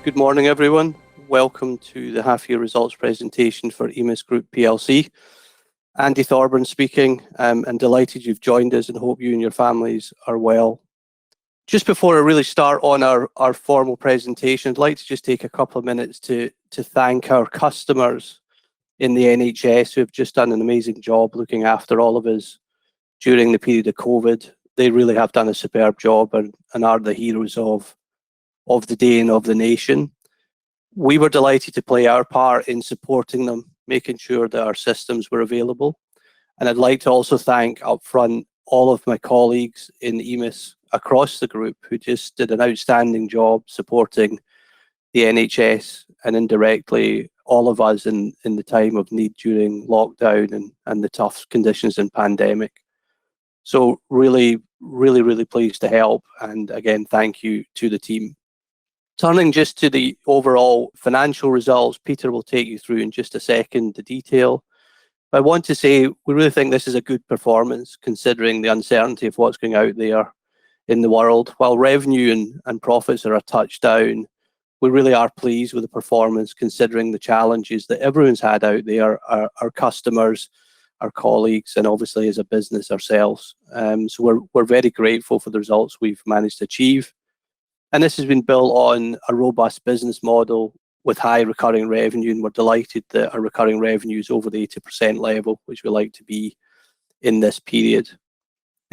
Good morning, everyone. Welcome to the half-year results presentation for EMIS Group plc. Andy Thorburn speaking, and delighted you've joined us and hope you and your families are well. Just before I really start on our formal presentation, I'd like to just take a couple of minutes to thank our customers in the NHS who have just done an amazing job looking after all of us during the period of COVID. They really have done a superb job and are the heroes of the day and of the nation. We were delighted to play our part in supporting them, making sure that our systems were available. And I'd like to also thank up front all of my colleagues in EMIS across the group who just did an outstanding job supporting the NHS and indirectly all of us in the time of need during lockdown and the tough conditions and pandemic. So really pleased to help. And again, thank you to the team. Turning just to the overall financial results, Peter will take you through in just a second the detail. But I want to say we really think this is a good performance considering the uncertainty of what's going out there in the world. While revenue and profits are a touch down, we really are pleased with the performance considering the challenges that everyone's had out there, our customers, our colleagues, and obviously as a business ourselves. So we're very grateful for the results we've managed to achieve. And this has been built on a robust business model with high recurring revenue, and we're delighted that our recurring revenue is over the 80% level, which we like to be in this period.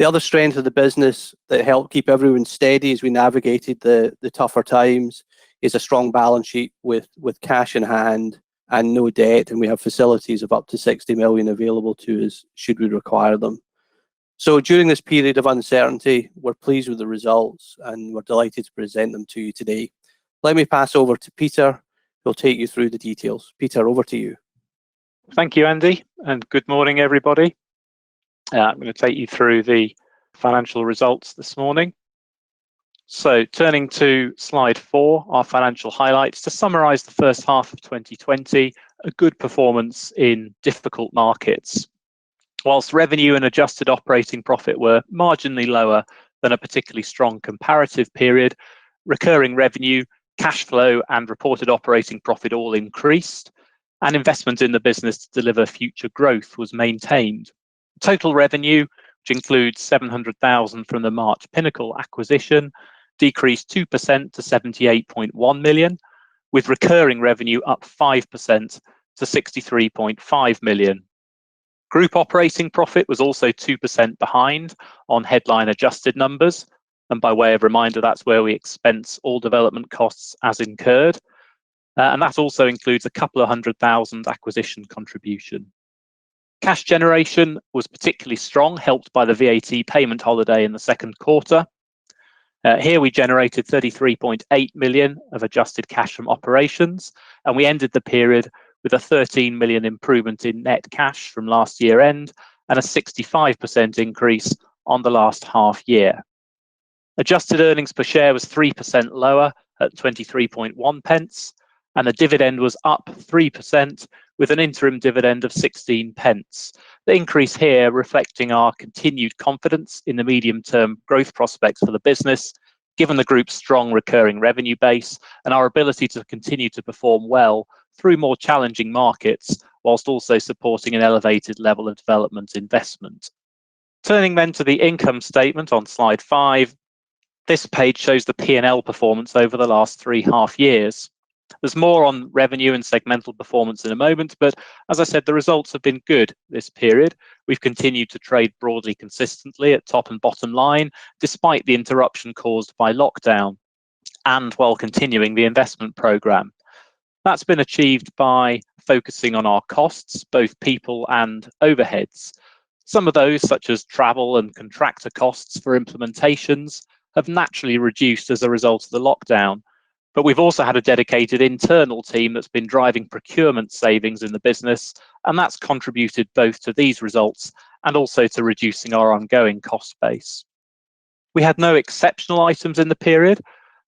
The other strength of the business that helped keep everyone steady as we navigated the tougher times is a strong balance sheet with cash in hand and no debt, and we have facilities of up to 60 million available to us should we require them. So during this period of uncertainty, we're pleased with the results and we're delighted to present them to you today. Let me pass over to Peter, who'll take you through the details. Peter, over to you. Thank you, Andy, and good morning, everybody. I'm going to take you through the financial results this morning. So turning to slide 4, our financial highlights. To summarise the first half of 2020, a good performance in difficult markets. Whilst revenue and adjusted operating profit were marginally lower than a particularly strong comparative period, recurring revenue, cash flow and reported operating profit all increased, and investment in the business to deliver future growth was maintained. Total revenue, which includes 700,000 from the March Pinnacle acquisition, decreased 2% to 78.1 million, with recurring revenue up 5% to 63.5 million. Group operating profit was also 2% behind on headline adjusted numbers, and by way of reminder, that's where we expense all development costs as incurred, and that also includes a couple of 100,000 acquisition contribution. Cash generation was particularly strong, helped by the VAT payment holiday in the second quarter. Here we generated 33.8 million of adjusted cash from operations, and we ended the period with a 13 million improvement in net cash from last year end and a 65% increase on the last half year. Adjusted earnings per share was 3% lower at 23.1 pence, and the dividend was up 3% with an interim dividend of 16 pence. The increase here reflecting our continued confidence in the medium-term growth prospects for the business, given the group's strong recurring revenue base and our ability to continue to perform well through more challenging markets, whilst also supporting an elevated level of development investment. Turning then to the income statement on slide 5, this page shows the P&L performance over the last 3 half years. There's more on revenue and segmental performance in a moment, but as I said, the results have been good this period. We've continued to trade broadly consistently at top and bottom line, despite the interruption caused by lockdown, and while continuing the investment programme. That's been achieved by focusing on our costs, both people and overheads. Some of those, such as travel and contractor costs for implementations, have naturally reduced as a result of the lockdown. But we've also had a dedicated internal team that's been driving procurement savings in the business, and that's contributed both to these results and also to reducing our ongoing cost base. We had no exceptional items in the period,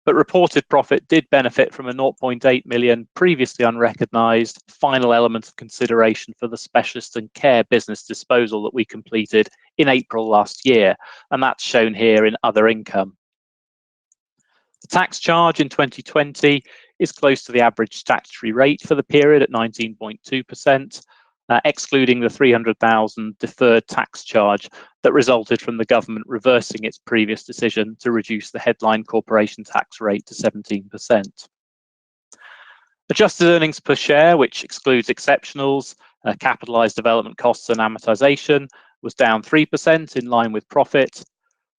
but reported profit did benefit from a 0.8 million previously unrecognised final element of consideration for the specialist and care business disposal that we completed in April last year, and that's shown here in other income. The tax charge in 2020 is close to the average statutory rate for the period at 19.2%, excluding the £300,000 deferred tax charge that resulted from the government reversing its previous decision to reduce the headline corporation tax rate to 17%. Adjusted earnings per share, which excludes exceptionals, capitalised development costs and amortisation, was down 3% in line with profit.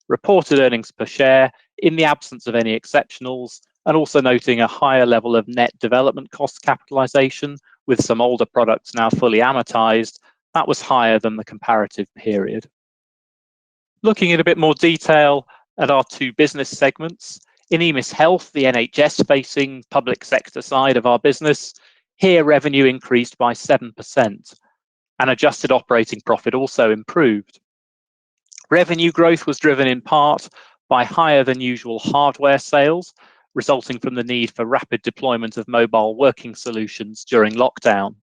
Reported earnings per share, in the absence of any exceptionals, and also noting a higher level of net development cost capitalisation, with some older products now fully amortised, that was higher than the comparative period. Looking in a bit more detail at our two business segments, in EMIS Health, the NHS-facing public sector side of our business, here revenue increased by 7%, and adjusted operating profit also improved. Revenue growth was driven in part by higher than usual hardware sales, resulting from the need for rapid deployment of mobile working solutions during lockdown.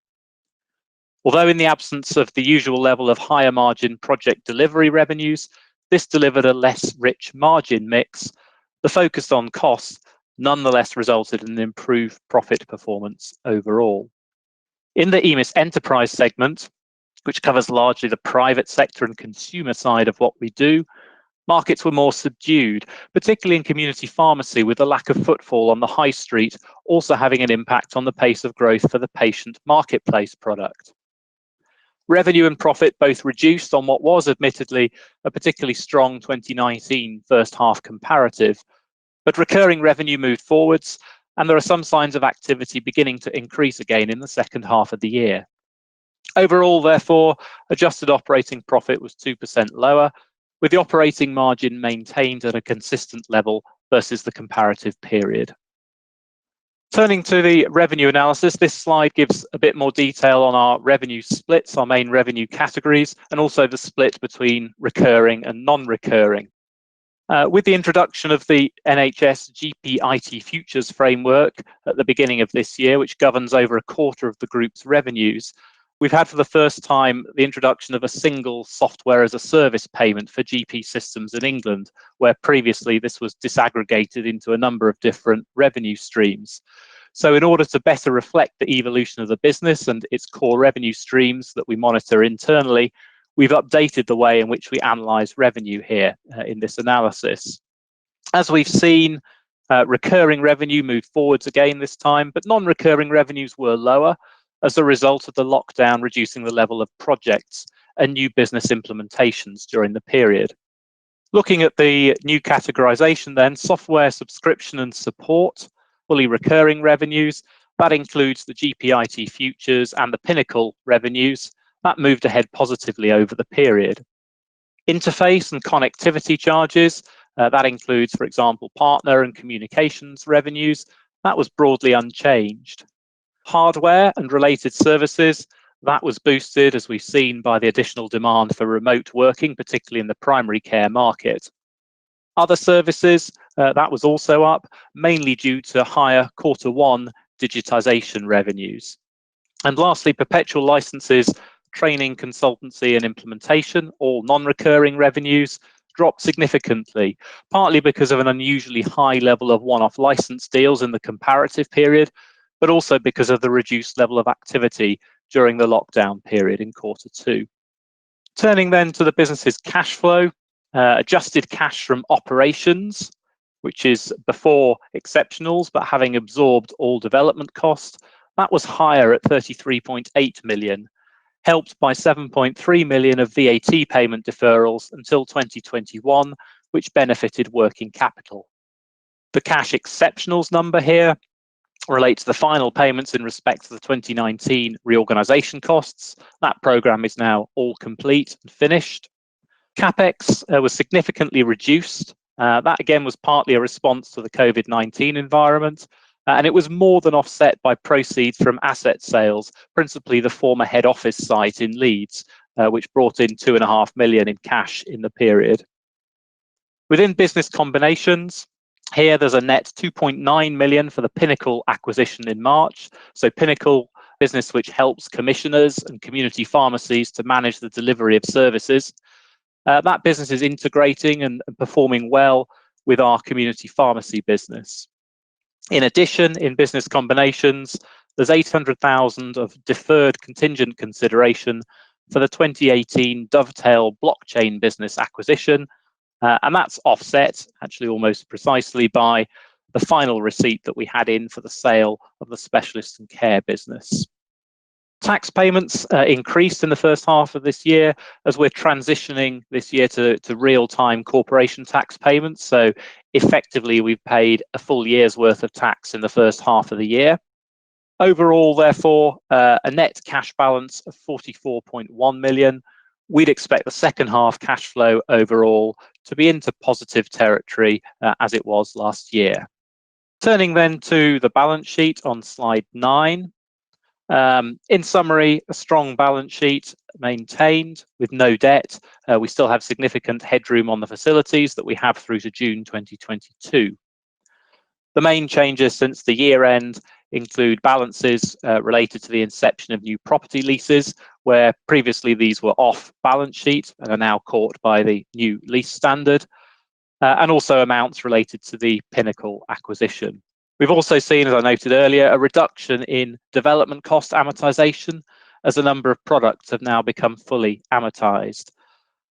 Although in the absence of the usual level of higher margin project delivery revenues, this delivered a less rich margin mix. The focus on costs nonetheless resulted in an improved profit performance overall. In the EMIS Enterprise segment, which covers largely the private sector and consumer side of what we do, markets were more subdued, particularly in community pharmacy, with the lack of footfall on the high street also having an impact on the pace of growth for the patient marketplace product. Revenue and profit both reduced on what was admittedly a particularly strong 2019 first half comparative, but recurring revenue moved forwards, and there are some signs of activity beginning to increase again in the second half of the year. Overall, therefore, adjusted operating profit was 2% lower, with the operating margin maintained at a consistent level versus the comparative period. Turning to the revenue analysis, this slide gives a bit more detail on our revenue splits, our main revenue categories, and also the split between recurring and non-recurring. With the introduction of the NHS GP IT Futures framework at the beginning of this year, which governs over a quarter of the group's revenues, we've had for the first time the introduction of a single software as a service payment for GP systems in England, where previously this was disaggregated into a number of different revenue streams. So in order to better reflect the evolution of the business and its core revenue streams that we monitor internally, we've updated the way in which we analyse revenue here in this analysis. As we've seen, recurring revenue moved forwards again this time, but non-recurring revenues were lower, as a result of the lockdown reducing the level of projects and new business implementations during the period. Looking at the new categorization then, software subscription and support, fully recurring revenues, that includes the GP IT Futures and the Pinnacle revenues, that moved ahead positively over the period. Interface and connectivity charges, that includes, for example, partner and communications revenues, that was broadly unchanged. Hardware and related services, that was boosted, as we've seen, by the additional demand for remote working, particularly in the primary care market. Other services, that was also up, mainly due to higher Q1 digitisation revenues. And lastly, perpetual licenses, training, consultancy and implementation, all non-recurring revenues, dropped significantly, partly because of an unusually high level of one-off license deals in the comparative period, but also because of the reduced level of activity during the lockdown period in Q2. Turning then to the business's cash flow, adjusted cash from operations, which is before exceptionals, but having absorbed all development costs, that was higher at 33.8 million, helped by 7.3 million of VAT payment deferrals until 2021, which benefited working capital. The cash exceptionals number here relate to the final payments in respect to the 2019 reorganisation costs. That programme is now all complete and finished. CapEx was significantly reduced. That again was partly a response to the COVID-19 environment, and it was more than offset by proceeds from asset sales, principally the former head office site in Leeds, which brought in 2.5 million in cash in the period. Within business combinations, here there's a net 2.9 million for the Pinnacle acquisition in March. So Pinnacle, business which helps commissioners and community pharmacies to manage the delivery of services. That business is integrating and performing well with our community pharmacy business. In addition, in business combinations, there's 800,000 of deferred contingent consideration for the 2018 Dovetail blockchain business acquisition, and that's offset actually almost precisely by the final receipt that we had in for the sale of the specialists and care business. Tax payments increased in the first half of this year as we're transitioning this year to real-time corporation tax payments. So effectively, we've paid a full year's worth of tax in the first half of the year. Overall, therefore, a net cash balance of 44.1 million. We'd expect the second half cash flow overall to be into positive territory as it was last year. Turning then to the balance sheet on slide 9. In summary, a strong balance sheet maintained with no debt. We still have significant headroom on the facilities that we have through to June 2022. The main changes since the year end include balances related to the inception of new property leases, where previously these were off balance sheet and are now caught by the new lease standard, and also amounts related to the Pinnacle acquisition. We've also seen, as I noted earlier, a reduction in development cost amortization as a number of products have now become fully amortized.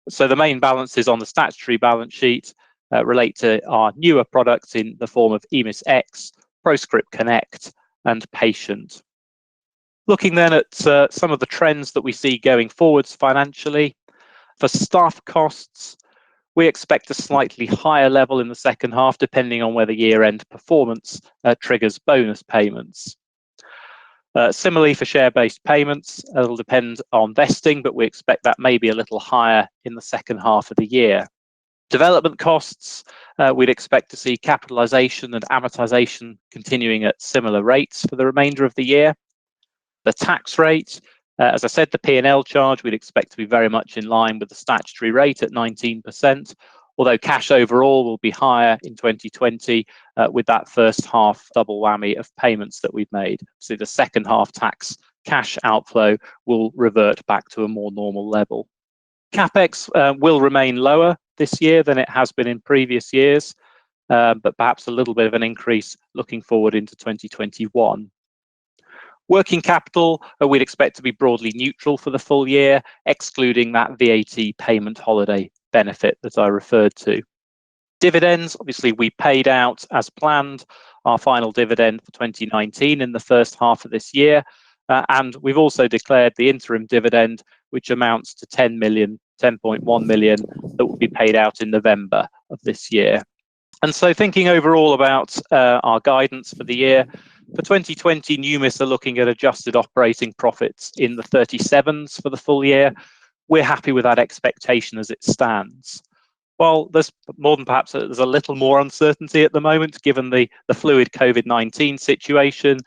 So the main balances on the statutory balance sheet relate to our newer products in the form of EMIS X, ProScript Connect, and Patient. Looking then at some of the trends that we see going forwards financially, for staff costs, we expect a slightly higher level in the second half, depending on whether year-end performance triggers bonus payments. Similarly, for share-based payments, it'll depend on vesting, but we expect that may be a little higher in the second half of the year. Development costs, we'd expect to see capitalisation and amortisation continuing at similar rates for the remainder of the year. The tax rate, as I said, the P&L charge we'd expect to be very much in line with the statutory rate at 19%, although cash overall will be higher in 2020 with that first half double whammy of payments that we've made. So the second half tax cash outflow will revert back to a more normal level. CapEx will remain lower this year than it has been in previous years, but perhaps a little bit of an increase looking forward into 2021. Working capital, we'd expect to be broadly neutral for the full year, excluding that VAT payment holiday benefit that I referred to. Dividends, obviously we paid out as planned our final dividend for 2019 in the first half of this year, and we've also declared the interim dividend, which amounts to 10.1 million that will be paid out in November of this year. And so thinking overall about our guidance for the year, for 2020, EMIS are looking at adjusted operating profits in the 37s for the full year. We're happy with that expectation as it stands. While there's more than perhaps there's a little more uncertainty at the moment, given the fluid COVID-19 situation,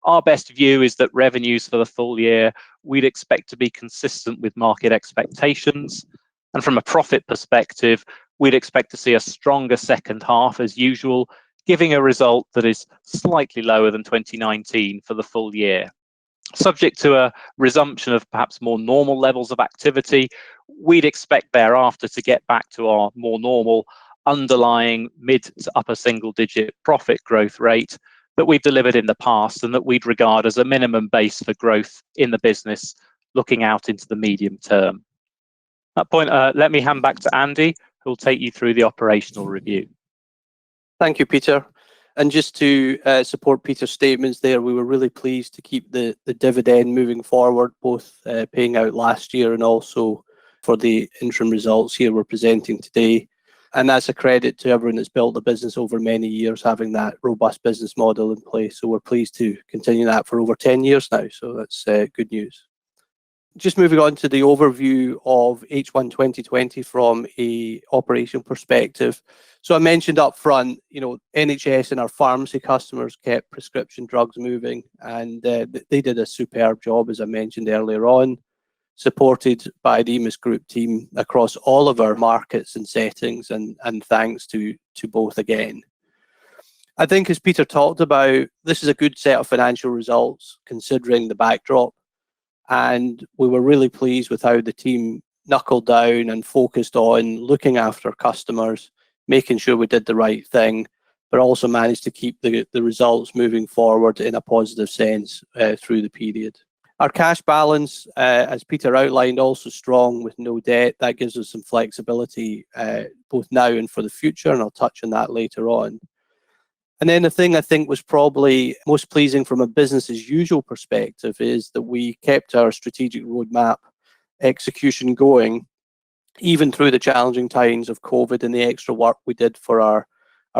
our best view is that revenues for the full year we'd expect to be consistent with market expectations. And from a profit perspective, we'd expect to see a stronger second half as usual, giving a result that is slightly lower than 2019 for the full year. Subject to a resumption of perhaps more normal levels of activity, we'd expect thereafter to get back to our more normal underlying mid to upper single digit profit growth rate that we've delivered in the past and that we'd regard as a minimum base for growth in the business looking out into the medium term. At that point, let me hand back to Andy, who will take you through the operational review. Thank you, Peter. And just to support Peter's statements there, we were really pleased to keep the dividend moving forward, both paying out last year and also for the interim results here we're presenting today. And that's a credit to everyone that's built the business over many years, having that robust business model in place. So we're pleased to continue that for over 10 years now. So that's good news. Just moving on to the overview of H1 2020 from a operation perspective. So I mentioned up front, NHS and our pharmacy customers kept prescription drugs moving, and they did a superb job, as I mentioned earlier on, supported by the EMIS Group team across all of our markets and settings, and thanks to both again. I think, as Peter talked about, this is a good set of financial results considering the backdrop. And we were really pleased with how the team knuckled down and focused on looking after customers, making sure we did the right thing, but also managed to keep the results moving forward in a positive sense through the period. Our cash balance, as Peter outlined, also strong with no debt. That gives us some flexibility both now and for the future, and I'll touch on that later on. And then the thing I think was probably most pleasing from a business as usual perspective is that we kept our strategic roadmap execution going, even through the challenging times of COVID and the extra work we did for our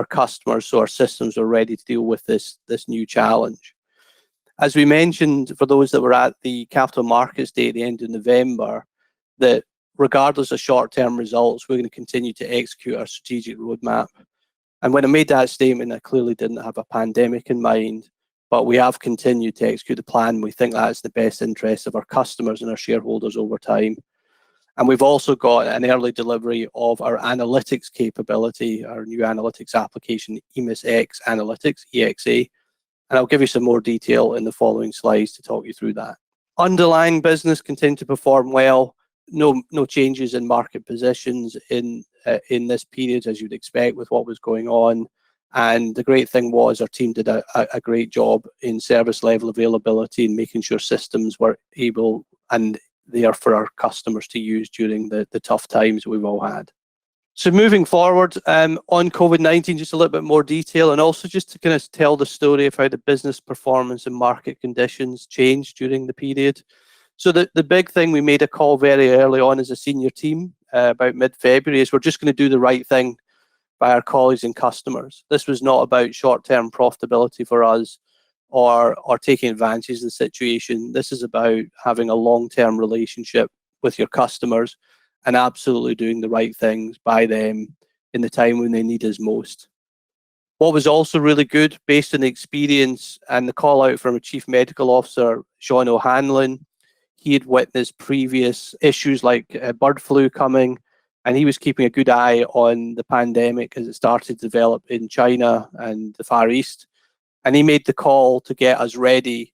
customers, so our systems are ready to deal with this new challenge. As we mentioned, for those that were at the Capital Markets Day at the end of November, that regardless of short-term results, we're going to continue to execute our strategic roadmap. And when I made that statement, I clearly didn't have a pandemic in mind, but we have continued to execute the plan. We think that's the best interest of our customers and our shareholders over time. And we've also got an early delivery of our analytics capability, our new analytics application, EMIS X Analytics, EXA. And I'll give you some more detail in the following slides to talk you through that. Underlying business continued to perform well. No changes in market positions in this period, as you'd expect with what was going on. And the great thing was our team did a great job in service level availability and making sure systems were able and there for our customers to use during the tough times we've all had. So moving forward on COVID-19, just a little bit more detail, and also just to kind of tell the story of how the business performance and market conditions changed during the period. So the big thing, we made a call very early on as a senior team about mid-February, is we're just going to do the right thing by our colleagues and customers. This was not about short-term profitability for us or taking advantage of the situation. This is about having a long-term relationship with your customers and absolutely doing the right things by them in the time when they need us most. What was also really good, based on the experience and the call out from a Chief Medical Officer, Sean O'Hanlon, he had witnessed previous issues like bird flu coming, and he was keeping a good eye on the pandemic as it started to develop in China and the Far East. And he made the call to get us ready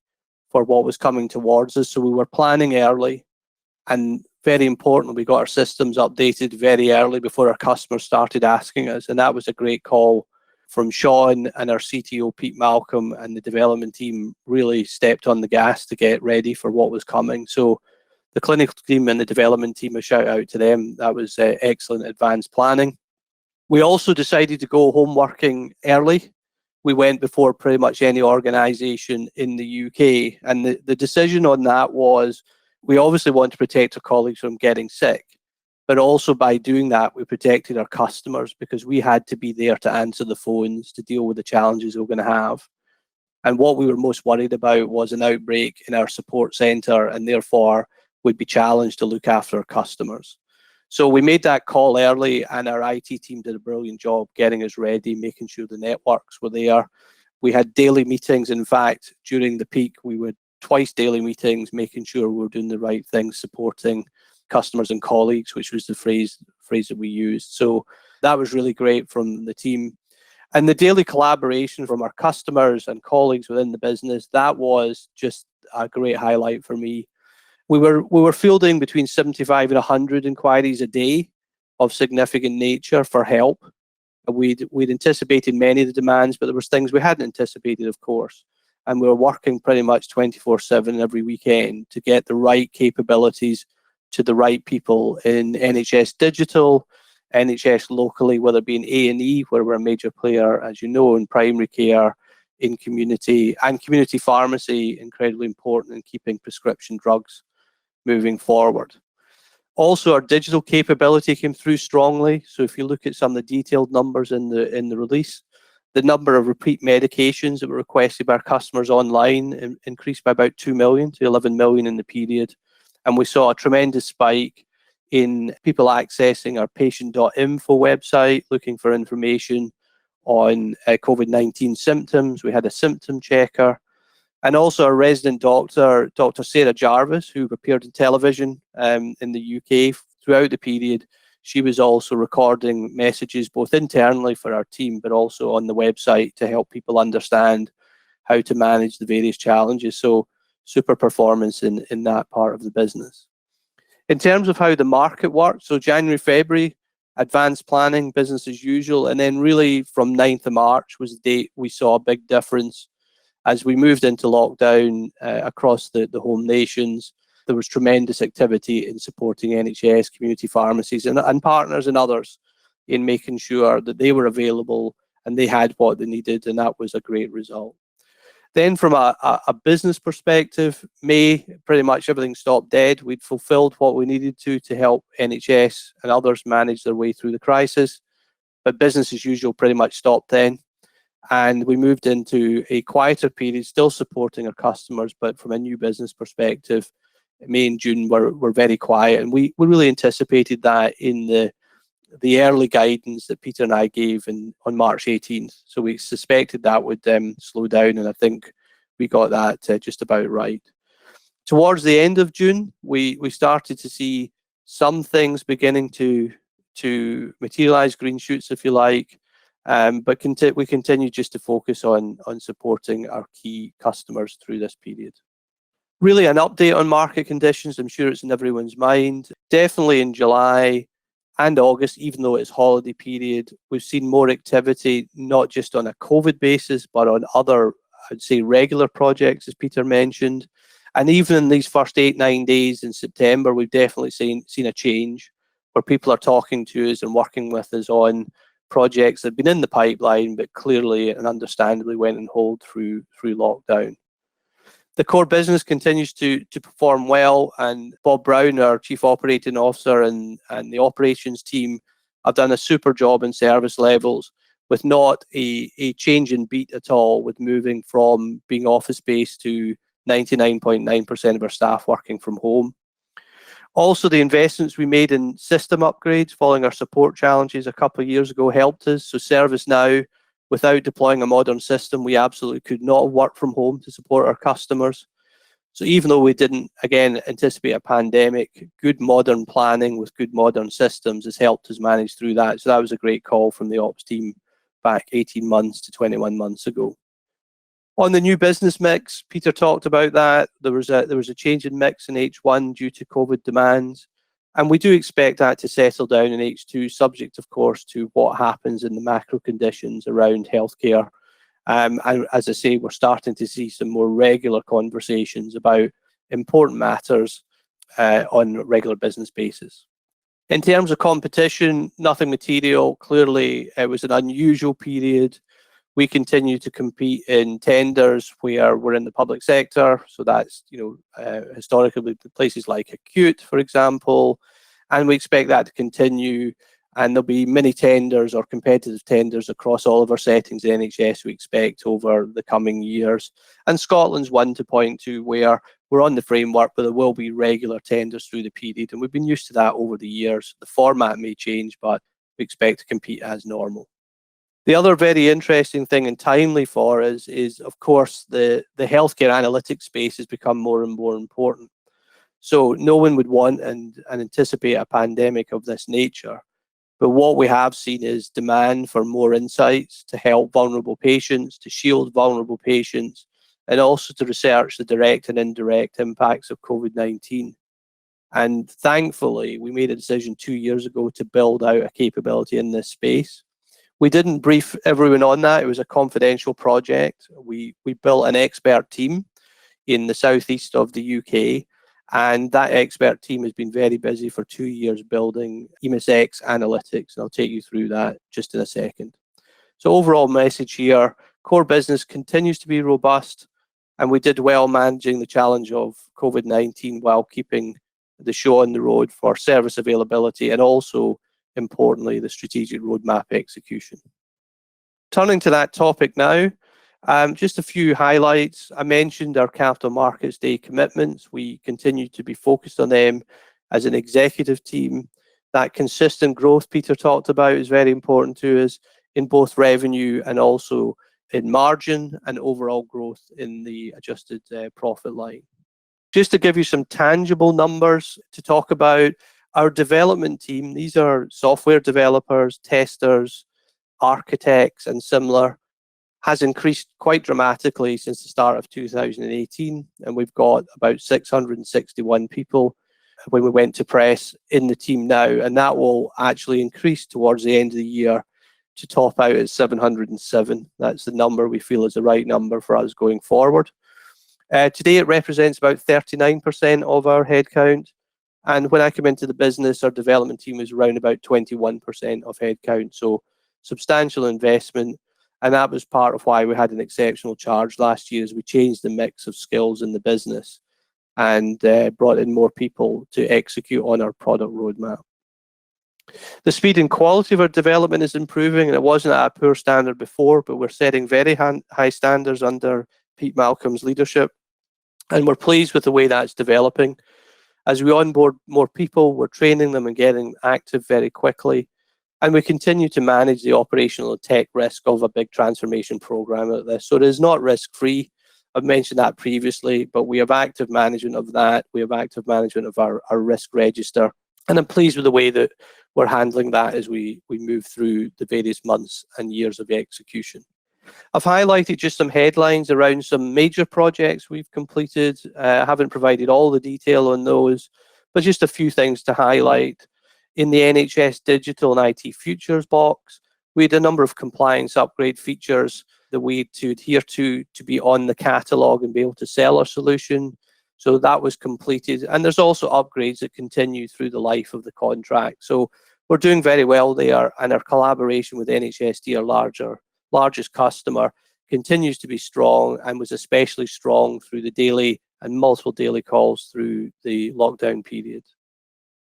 for what was coming towards us. So we were planning early, and very importantly, we got our systems updated very early before our customers started asking us. And that was a great call from Sean, and our CTO, Pete Malcolm, and the development team really stepped on the gas to get ready for what was coming. So the clinical team and the development team, a shout out to them. That was excellent advanced planning. We also decided to go home working early. We went before pretty much any organisation in the UK. And the decision on that was, we obviously want to protect our colleagues from getting sick, but also by doing that, we protected our customers because we had to be there to answer the phones, to deal with the challenges we were going to have. And what we were most worried about was an outbreak in our support centre, and therefore we'd be challenged to look after our customers. So we made that call early, and our IT team did a brilliant job getting us ready, making sure the networks were there. We had daily meetings. In fact, during the peak, we would twice daily meetings, making sure we were doing the right things, supporting customers and colleagues, which was the phrase that we used. So that was really great from the team. And the daily collaboration from our customers and colleagues within the business, that was just a great highlight for me. We were fielding between 75 and 100 inquiries a day of significant nature for help. We'd anticipated many of the demands, but there was things we hadn't anticipated, of course. And we were working pretty much 24/7 every weekend to get the right capabilities to the right people in NHS Digital, NHS locally, whether it be in A&E, where we're a major player, as you know, in primary care, in community, and community pharmacy, incredibly important in keeping prescription drugs moving forward. Also, our digital capability came through strongly. So if you look at some of the detailed numbers in the release, the number of repeat medications that were requested by our customers online increased by about 2 million to 11 million in the period. And we saw a tremendous spike in people accessing our patient.info website, looking for information on COVID-19 symptoms. We had a symptom checker. And also our resident doctor, Dr. Sarah Jarvis, who appeared on television in the UK throughout the period. She was also recording messages both internally for our team, but also on the website to help people understand how to manage the various challenges. So super performance in that part of the business. In terms of how the market worked, so January, February, advanced planning, business as usual. And then really from 9th of March was the date we saw a big difference. As we moved into lockdown across the home nations, there was tremendous activity in supporting NHS, community pharmacies and partners and others in making sure that they were available and they had what they needed, and that was a great result. Then from a business perspective, May, pretty much everything stopped dead. We'd fulfilled what we needed to help NHS and others manage their way through the crisis, but business as usual pretty much stopped then. And we moved into a quieter period, still supporting our customers, but from a new business perspective, May and June were very quiet. And we really anticipated that in the early guidance that Peter and I gave on March 18th. So we suspected that would slow down, and I think we got that just about right. Towards the end of June, we started to see some things beginning to materialize, green shoots, if you like, but we continue just to focus on supporting our key customers through this period. Really an update on market conditions. I'm sure it's in everyone's mind. Definitely in July and August, even though it's holiday period, we've seen more activity, not just on a COVID basis, but on other, I'd say, regular projects, as Peter mentioned. And even in these first 8-9 days in September, we've definitely seen a change where people are talking to us and working with us on projects that have been in the pipeline, but clearly and understandably went on hold through lockdown. The core business continues to perform well, and Bob Brown, our Chief Operating Officer, and the operations team have done a super job in service levels, with not a change in beat at all, with moving from being office-based to 99.9% of our staff working from home. Also, the investments we made in system upgrades following our support challenges a couple of years ago helped us. So ServiceNow, without deploying a modern system, we absolutely could not work from home to support our customers. So even though we didn't, again, anticipate a pandemic, good modern planning with good modern systems has helped us manage through that. So that was a great call from the ops team back 18 months to 21 months ago. On the new business mix, Peter talked about that. There was a change in mix in H1 due to COVID demands. And we do expect that to settle down in H2, subject, of course, to what happens in the macro conditions around healthcare. And as I say, we're starting to see some more regular conversations about important matters on a regular business basis. In terms of competition, nothing material. Clearly, it was an unusual period. We continue to compete in tenders where we're in the public sector. So that's, historically places like acute, for example, and we expect that to continue. And there'll be many tenders or competitive tenders across all of our settings in NHS we expect over the coming years. And Scotland's one to point to where we're on the framework, but there will be regular tenders through the period. And we've been used to that over the years. The format may change, but we expect to compete as normal. The other very interesting thing and timely for us is, of course, the healthcare analytics space has become more and more important. So no one would want and anticipate a pandemic of this nature. But what we have seen is demand for more insights to help vulnerable patients, to shield vulnerable patients, and also to research the direct and indirect impacts of COVID-19. And thankfully, we made a decision 2 years ago to build out a capability in this space. We didn't brief everyone on that. It was a confidential project. We built an expert team in the southeast of the UK, and that expert team has been very busy for 2 years building EMIS X analytics, and I'll take you through that just in a second. So overall message here, core business continues to be robust, and we did well managing the challenge of COVID-19 while keeping the show on the road for service availability and also, importantly, the strategic roadmap execution. Turning to that topic now, just a few highlights. I mentioned our Capital Markets Day commitments. We continue to be focused on them as an executive team. That consistent growth Peter talked about is very important to us in both revenue and also in margin and overall growth in the adjusted profit line. Just to give you some tangible numbers to talk about, our development team, these are software developers, testers, architects, and similar, has increased quite dramatically since the start of 2018, and we've got about 661 people when we went to press in the team now, and that will actually increase towards the end of the year to top out at 707. That's the number we feel is the right number for us going forward. Today it represents about 39% of our headcount, and when I come into the business, our development team is around about 21% of headcount, so substantial investment, and that was part of why we had an exceptional charge last year as we changed the mix of skills in the business and brought in more people to execute on our product roadmap. The speed and quality of our development is improving, and it wasn't at a poor standard before, but we're setting very high standards under Pete Malcolm's leadership, and we're pleased with the way that's developing. As we onboard more people, we're training them and getting active very quickly, and we continue to manage the operational and tech risk of a big transformation program like this. So it is not risk-free. I've mentioned that previously, but we have active management of that. We have active management of our risk register, and I'm pleased with the way that we're handling that as we move through the various months and years of execution. I've highlighted just some headlines around some major projects we've completed. I haven't provided all the detail on those, but just a few things to highlight. In the NHS Digital and IT Futures box, we had a number of compliance upgrade features that we had to adhere to be on the catalogue and be able to sell our solution. So that was completed. And there's also upgrades that continue through the life of the contract. So we're doing very well there, and our collaboration with NHSD, our largest customer, continues to be strong and was especially strong through the daily and multiple daily calls through the lockdown period.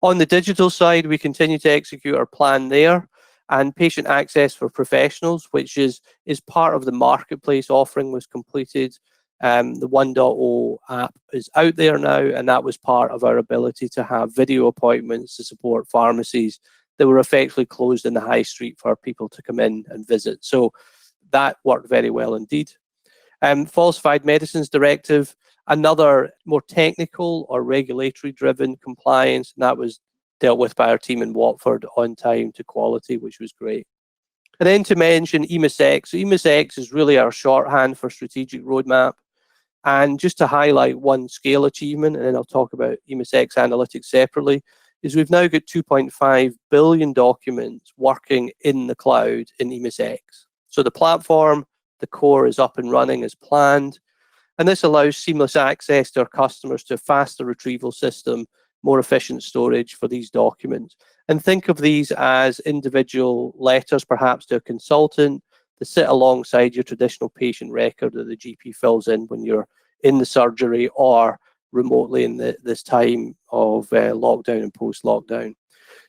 On the digital side, we continue to execute our plan there, and patient access for professionals, which is part of the marketplace offering, was completed. The 1.0 app is out there now, and that was part of our ability to have video appointments to support pharmacies that were effectively closed in the high street for people to come in and visit. So that worked very well indeed. Falsified Medicines Directive, another more technical or regulatory driven compliance, and that was dealt with by our team in Watford on time to quality, which was great. And then to mention EMIS X. So EMIS X is really our shorthand for strategic roadmap. And just to highlight one scale achievement, and then I'll talk about EMIS X analytics separately, is we've now got 2.5 billion documents working in the cloud in EMIS X. So the platform, the core, is up and running as planned. And this allows seamless access to our customers to a faster retrieval system, more efficient storage for these documents. And think of these as individual letters, perhaps to a consultant, that sit alongside your traditional patient record that the GP fills in when you're in the surgery or remotely in this time of lockdown and post-lockdown.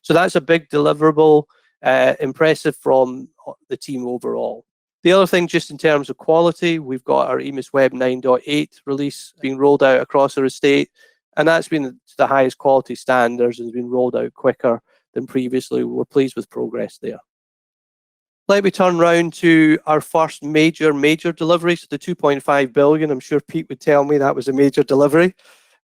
So that's a big deliverable, impressive from the team overall. The other thing, just in terms of quality, we've got our EMIS Web 9.8 release being rolled out across our estate, and that's been to the highest quality standards and has been rolled out quicker than previously. We're pleased with progress there. Let me turn round to our first major delivery, so the 2.5 billion. I'm sure Pete would tell me that was a major delivery,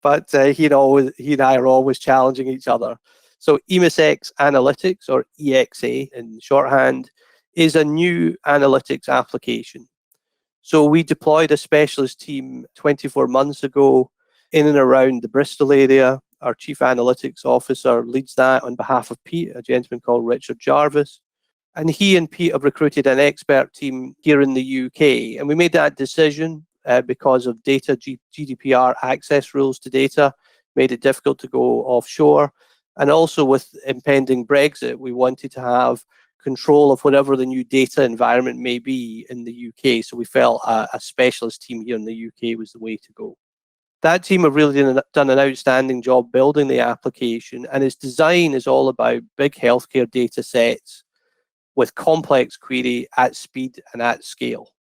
but he and I are always challenging each other. So EMIS X Analytics, or EXA in shorthand, is a new analytics application. So we deployed a specialist team 24 months ago in and around the Bristol area. Our Chief Analytics Officer leads that on behalf of Pete, a gentleman called Richard Jarvis. And he and Pete have recruited an expert team here in the UK. And we made that decision because of data GDPR access rules to data, made it difficult to go offshore. And also with impending Brexit, we wanted to have control of whatever the new data environment may be in the UK. So we felt a specialist team here in the UK was the way to go. That team have really done an outstanding job building the application, and its design is all about big healthcare data sets with complex query at speed and at scale.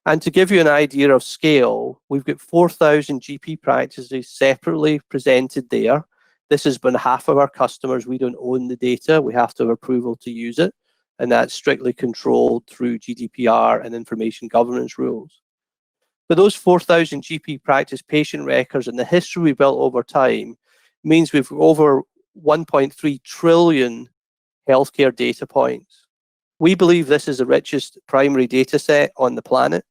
And to give you an idea of scale, we've got 4,000 GP practices separately presented there. This has been half of our customers. We don't own the data. We have to have approval to use it, and that's strictly controlled through GDPR and information governance rules. But those 4,000 GP practice patient records and the history we built over time means we've over 1.3 trillion healthcare data points. We believe this is the richest primary data set on the planet.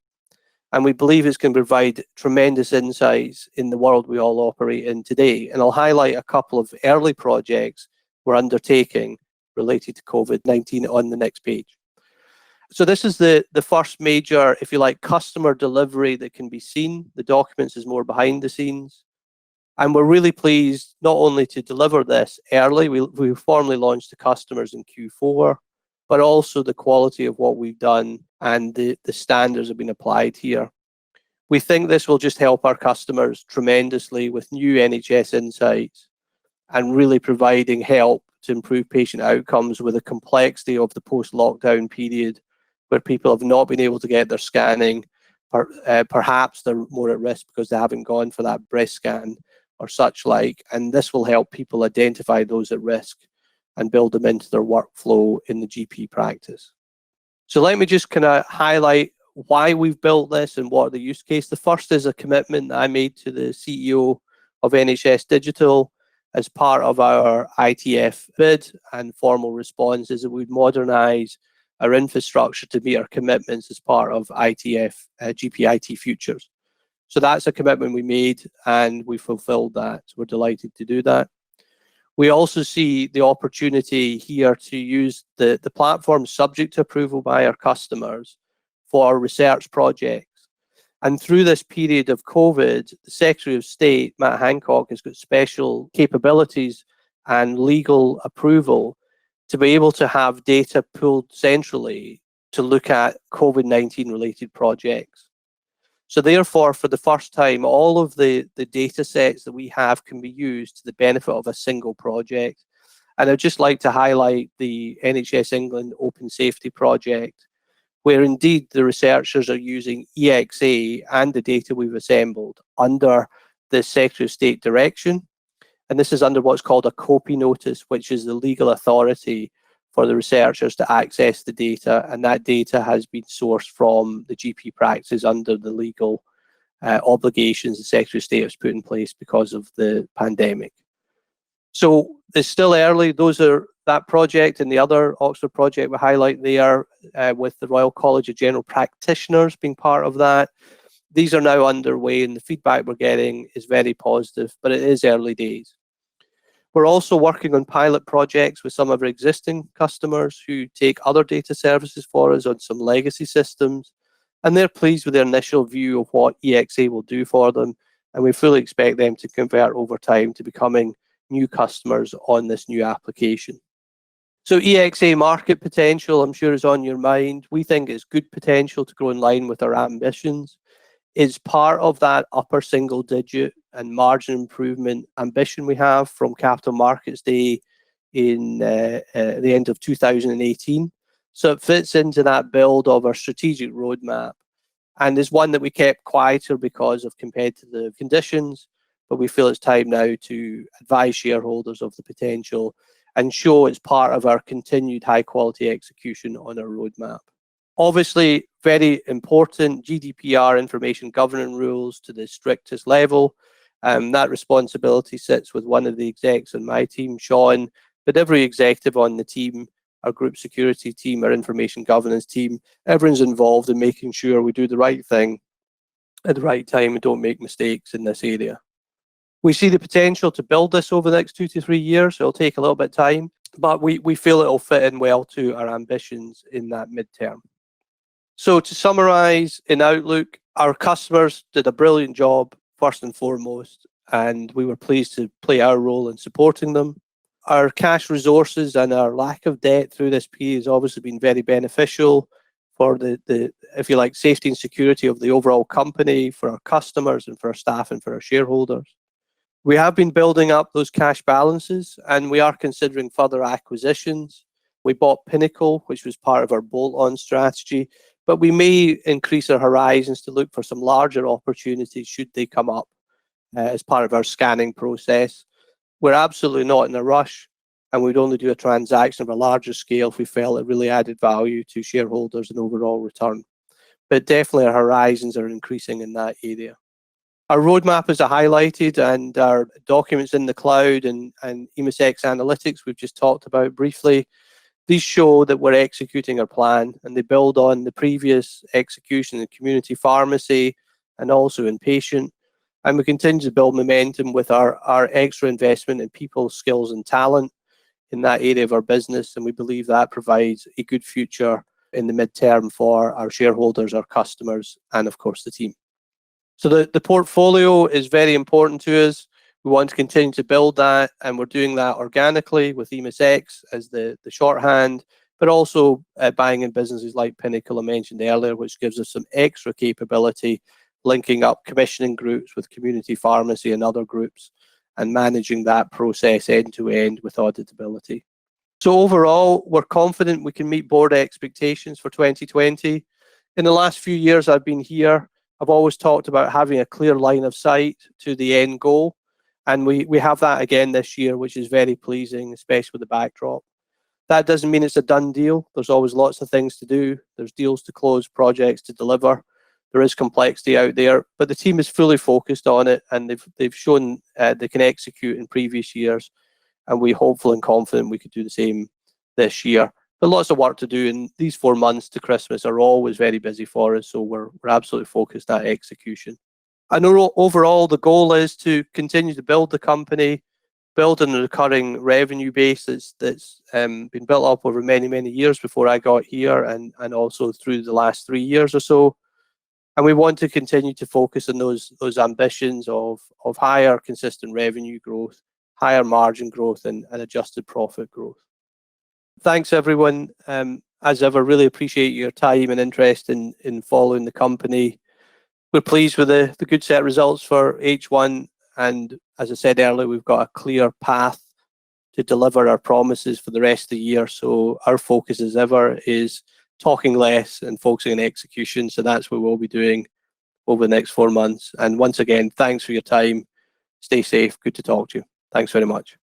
And we believe it's going to provide tremendous insights in the world we all operate in today. And I'll highlight a couple of early projects we're undertaking related to COVID-19 on the next page. So this is the first major, if you like, customer delivery that can be seen. The documents is more behind the scenes. And we're really pleased not only to deliver this early, we formally launched to customers in Q4, but also the quality of what we've done and the standards have been applied here. We think this will just help our customers tremendously with new NHS insights and really providing help to improve patient outcomes with the complexity of the post-lockdown period where people have not been able to get their scanning. Perhaps they're more at risk because they haven't gone for that breast scan or such like, and this will help people identify those at risk and build them into their workflow in the GP practice. So let me just kind of highlight why we've built this and what are the use case. The first is a commitment that I made to the CEO of NHS Digital as part of our ITF bid and formal response is that we'd modernise our infrastructure to meet our commitments as part of ITF GP IT Futures. So that's a commitment we made and we fulfilled that. So we're delighted to do that. We also see the opportunity here to use the platform subject to approval by our customers for research projects. And through this period of COVID, the Secretary of State, Matt Hancock, has got special capabilities and legal approval to be able to have data pulled centrally to look at COVID-19 related projects. So therefore, for the first time, all of the data sets that we have can be used to the benefit of a single project. And I'd just like to highlight the NHS England Open Safety Project, where indeed the researchers are using EXA and the data we've assembled under the Secretary of State direction. And this is under what's called a copy notice, which is the legal authority for the researchers to access the data. And that data has been sourced from the GP practices under the legal obligations the Secretary of State has put in place because of the pandemic. So it's still early. Those are that project and the other Oxford project we highlight there with the Royal College of General Practitioners being part of that. These are now underway and the feedback we're getting is very positive, but it is early days. We're also working on pilot projects with some of our existing customers who take other data services for us on some legacy systems, and they're pleased with their initial view of what EXA will do for them, and we fully expect them to convert over time to becoming new customers on this new application. So EXA market potential, I'm sure is on your mind. We think it's good potential to grow in line with our ambitions. It's part of that upper single digit and margin improvement ambition we have from Capital Markets Day in the end of 2018. So it fits into that build of our strategic roadmap and is one that we kept quieter because of competitive conditions, but we feel it's time now to advise shareholders of the potential and show it's part of our continued high quality execution on our roadmap. Obviously, very important GDPR information governance rules to the strictest level. That responsibility sits with one of the execs on my team, Sean, but every executive on the team, our group security team, our information governance team, everyone's involved in making sure we do the right thing at the right time and don't make mistakes in this area. We see the potential to build this over the next 2 to 3 years. So it'll take a little bit of time, but we feel it'll fit in well to our ambitions in that midterm. So to summarize in Outlook, our customers did a brilliant job, first and foremost, and we were pleased to play our role in supporting them. Our cash resources and our lack of debt through this period has obviously been very beneficial for the if you like, safety and security of the overall company, for our customers and for our staff and for our shareholders. We have been building up those cash balances and we are considering further acquisitions. We bought Pinnacle, which was part of our bolt-on strategy, but we may increase our horizons to look for some larger opportunities should they come up as part of our scanning process. We're absolutely not in a rush, and we'd only do a transaction of a larger scale if we felt it really added value to shareholders and overall return. But definitely our horizons are increasing in that area. Our roadmap is highlighted and our documents in the cloud and EMIS X analytics we've just talked about briefly. These show that we're executing our plan, and they build on the previous execution in community pharmacy and also in patient. And we continue to build momentum with our extra investment in people, skills and talent in that area of our business. And we believe that provides a good future in the midterm for our shareholders, our customers, and of course the team. So the portfolio is very important to us. We want to continue to build that, and we're doing that organically with EMIS X as the shorthand, but also buying in businesses like Pinnacle I mentioned earlier, which gives us some extra capability, linking up commissioning groups with community pharmacy and other groups, and managing that process end to end with auditability. So overall, we're confident we can meet board expectations for 2020. In the last few years I've been here, I've always talked about having a clear line of sight to the end goal. And we have that again this year, which is very pleasing, especially with the backdrop. That doesn't mean it's a done deal. There's always lots of things to do. There's deals to close, projects to deliver. There is complexity out there, but the team is fully focused on it, and they've shown they can execute in previous years, and we're hopeful and confident we could do the same this year. But lots of work to do, and these 4 months to Christmas are always very busy for us, so we're absolutely focused on execution. I know overall the goal is to continue to build the company, build on a recurring revenue base that's been built up over many years before I got here, and also through the last 3 years or so. And we want to continue to focus on those ambitions of higher consistent revenue growth, higher margin growth, and adjusted profit growth. Thanks everyone. As ever, really appreciate your time and interest in following the company. We're pleased with the good set of results for H1, and as I said earlier, we've got a clear path to deliver our promises for the rest of the year. So our focus as ever is talking less and focusing on execution. So that's what we'll be doing over the next 4 months. And once again, thanks for your time. Stay safe. Good to talk to you. Thanks very much.